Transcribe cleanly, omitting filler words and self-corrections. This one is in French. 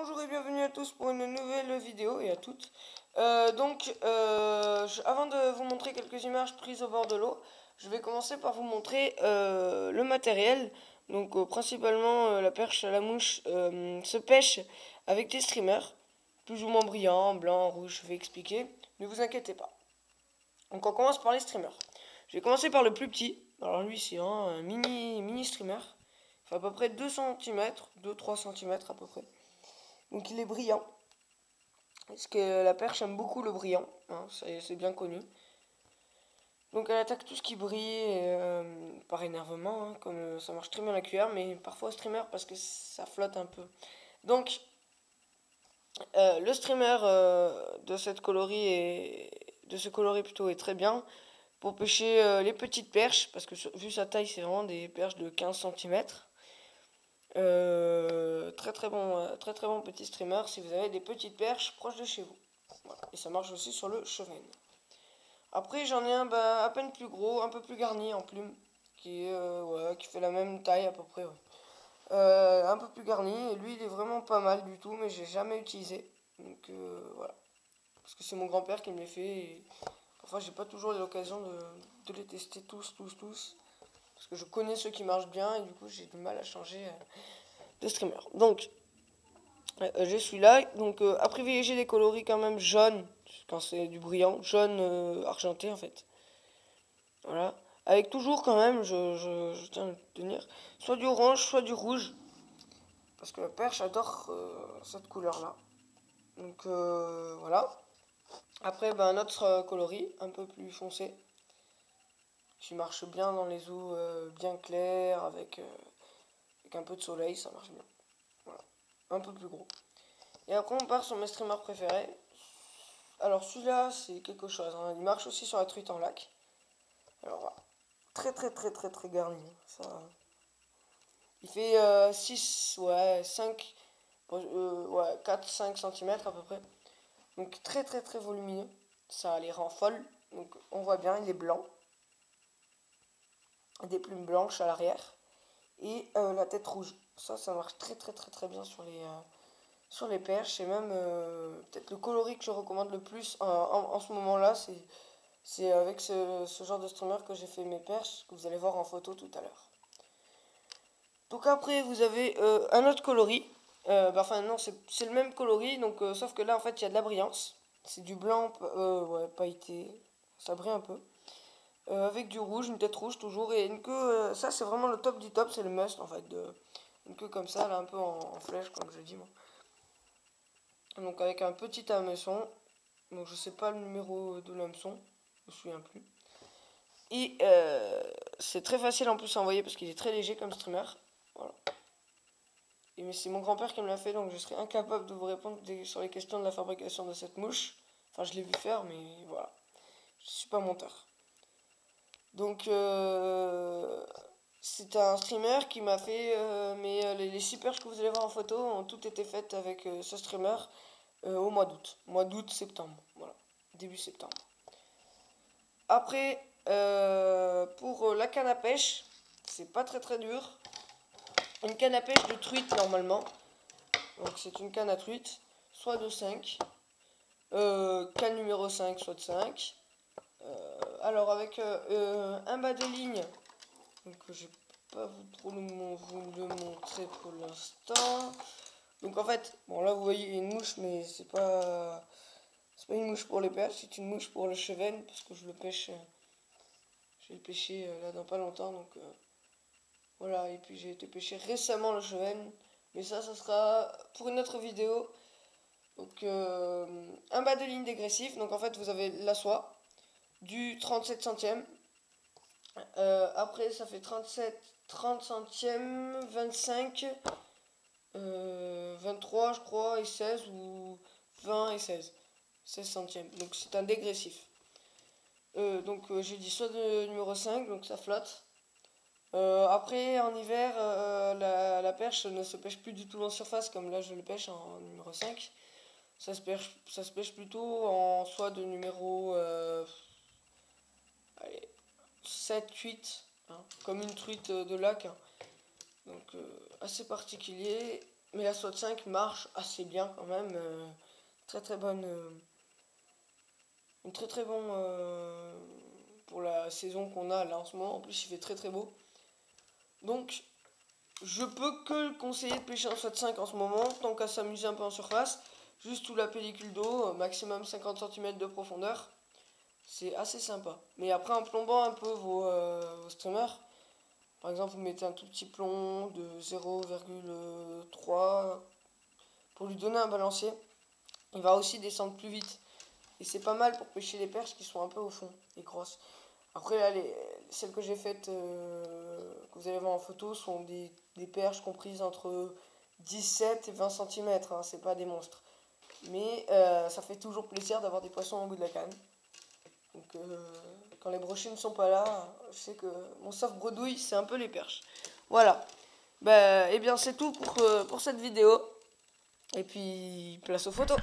Bonjour et bienvenue à tous pour une nouvelle vidéo et à toutes. Avant de vous montrer quelques images prises au bord de l'eau, je vais commencer par vous montrer le matériel. Donc principalement la perche à la mouche se pêche avec des streamers, plus ou moins brillants, blancs, rouges, je vais expliquer. Ne vous inquiétez pas. Donc on commence par les streamers. Je vais commencer par le plus petit. Alors lui c'est un mini streamer. Il fait à peu près 2 cm, 2-3 cm à peu près. Donc il est brillant. Parce que la perche aime beaucoup le brillant, hein, c'est bien connu. Donc elle attaque tout ce qui brille par énervement, hein, comme ça marche très bien la cuillère, mais parfois au streamer parce que ça flotte un peu. Donc le streamer de cette coloris de ce coloris plutôt est très bien pour pêcher les petites perches, parce que vu sa taille c'est vraiment des perches de 15 cm. Très bon petit streamer si vous avez des petites perches proches de chez vous. Voilà. Et ça marche aussi sur le cheven. Après j'en ai un à peine plus gros, un peu plus garni en plume, qui fait la même taille à peu près. Ouais. Un peu plus garni, et lui il est vraiment pas mal du tout, mais j'ai jamais utilisé. Donc voilà. Parce que c'est mon grand-père qui me les fait. Et parfois j'ai pas toujours l'occasion de les tester tous. Parce que je connais ceux qui marchent bien et du coup j'ai du mal à changer de streamer. Donc j'ai celui-là. Donc à privilégier des coloris quand même jaunes quand c'est du brillant, jaune argenté en fait. Voilà. Avec toujours quand même, je tiens à le tenir, soit du orange, soit du rouge. Parce que la perche adore cette couleur-là. Donc voilà. Après un autre coloris, un peu plus foncé, qui marche bien dans les eaux bien claires, avec un peu de soleil, ça marche bien. Voilà. Un peu plus gros. Et après on part sur mes streamers préférés. Alors celui-là c'est quelque chose, hein. Il marche aussi sur la truite en lac. Alors voilà. Très garni. Ça, il fait 6, ouais, 5, ouais, 4-5 cm à peu près. Donc très volumineux. Ça les rend folles. Donc on voit bien, il est blanc. Des plumes blanches à l'arrière. Et la tête rouge. Ça marche très bien sur les perches. Et même peut-être le coloris que je recommande le plus en ce moment-là, c'est avec ce genre de streamer que j'ai fait mes perches, que vous allez voir en photo tout à l'heure. Donc après vous avez un autre coloris. Enfin non, c'est le même coloris, donc sauf que là en fait il y a de la brillance. C'est du blanc ouais, pailleté, ça brille un peu. Avec du rouge, une tête rouge toujours, et une queue, ça c'est vraiment le top du top, c'est le must en fait. Une queue comme ça, là un peu en flèche comme je dis moi. Donc avec un petit hameçon, donc je sais pas le numéro de l'hameçon, je me souviens plus. Et c'est très facile en plus à envoyer parce qu'il est très léger comme streamer. Voilà. Et c'est mon grand-père qui me l'a fait, donc je serais incapable de vous répondre sur les questions de la fabrication de cette mouche. Enfin, je l'ai vu faire, mais voilà. Je suis pas monteur. Donc, c'est un streamer qui m'a fait... les 6 perches que vous allez voir en photo ont toutes été faites avec ce streamer au mois d'août. Mois d'août, septembre. Voilà. Début septembre. Après, pour la canne à pêche, c'est pas très dur. Une canne à pêche de truite normalement. Donc c'est une canne à truite, soit de 5. Canne numéro 5, soit de 5. Alors avec un bas de ligne, donc je vais pas vous le montrer pour l'instant. Donc en fait, bon là vous voyez une mouche, mais c'est pas une mouche pour les perches, c'est une mouche pour le cheven, parce que je le pêche, je vais le pêcher là dans pas longtemps, donc voilà. Et puis j'ai été pêcher récemment le cheven, mais ça sera pour une autre vidéo. Donc un bas de ligne dégressif, donc en fait vous avez la soie, du 37 centièmes, après ça fait 30 centièmes, 25, 23 je crois, et 16, ou 20 et 16 centièmes, donc c'est un dégressif. J'ai dit soit de numéro 5, donc ça flotte. Après en hiver, la perche ne se pêche plus du tout en surface, comme là je le pêche en numéro 5. Ça se pêche plutôt en soit de numéro 7, 8, hein, comme une truite de lac. Hein. Donc assez particulier. Mais la SWAT 5 marche assez bien quand même. Très très bonne. Une très très bon pour la saison qu'on a là en ce moment. En plus, il fait très très beau. Donc, je peux que le conseiller de pêcher en SWAT 5 en ce moment, tant qu'à s'amuser un peu en surface. Juste sous la pellicule d'eau, maximum 50 cm de profondeur. C'est assez sympa. Mais après, en plombant un peu vos streamers, par exemple, vous mettez un tout petit plomb de 0,3 pour lui donner un balancier. Il va aussi descendre plus vite. Et c'est pas mal pour pêcher les perches qui sont un peu au fond, les grosses. Après, là, celles que j'ai faites, que vous allez voir en photo, sont des perches comprises entre 17 et 20 cm. Hein, c'est pas des monstres. Mais ça fait toujours plaisir d'avoir des poissons au bout de la canne. Donc, quand les brochets ne sont pas là, je sais que mon sauf bredouille, c'est un peu les perches. Voilà. Et bien, c'est tout pour cette vidéo. Et puis, place aux photos.